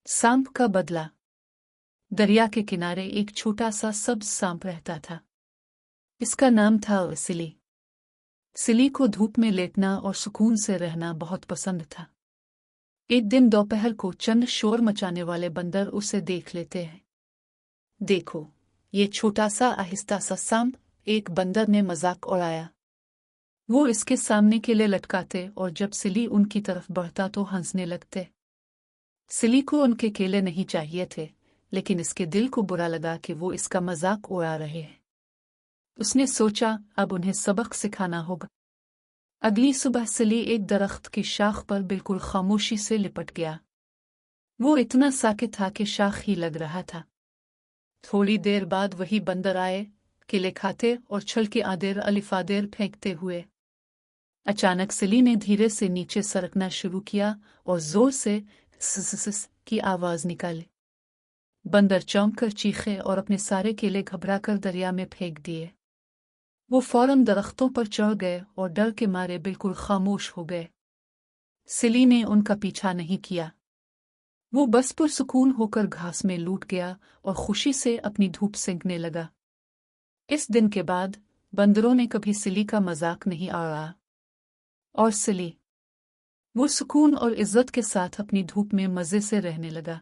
सांप का बदला। दरिया के किनारे एक छोटा सा सब्ज सांप रहता था। इसका नाम था सिली। सिली को धूप में लेटना और सुकून से रहना बहुत पसंद था। एक दिन दोपहर को चंद शोर मचाने वाले बंदर उसे देख लेते हैं। देखो, ये छोटा सा आहिस्ता सा सांप, एक बंदर ने मजाक उड़ाया। वो इसके सामने केले लटकाते और जब सिली उनकी तरफ बढ़ता तो हंसने लगते। सिली को उनके केले नहीं चाहिए थे, लेकिन इसके दिल को बुरा लगा कि वो इसका मजाक उड़ा रहे हैं। उसने सोचा अब उन्हें सबक सिखाना होगा। अगली सुबह सिली एक दरख्त की शाख पर बिल्कुल खामोशी से लिपट गया। वो इतना साकित था कि शाख ही लग रहा था। थोड़ी देर बाद वही बंदर आए, केले खाते और छल के आदेर अलिफादेर फेंकते हुए। अचानक सिली ने धीरे से नीचे सरकना शुरू किया और जोर से सस की आवाज निकाली। बंदर चौंक कर चीखे और अपने सारे केले घबराकर दरिया में फेंक दिए। वो फौरन दरख्तों पर चढ़ गए और डर के मारे बिल्कुल खामोश हो गए। सिली ने उनका पीछा नहीं किया। वो बस पुरसुकून होकर घास में लूट गया और खुशी से अपनी धूप सेंकने लगा। इस दिन के बाद बंदरों ने कभी सिली का मजाक नहीं उड़ाया और सिली वो सुकून और इज्जत के साथ अपनी धूप में मजे से रहने लगा।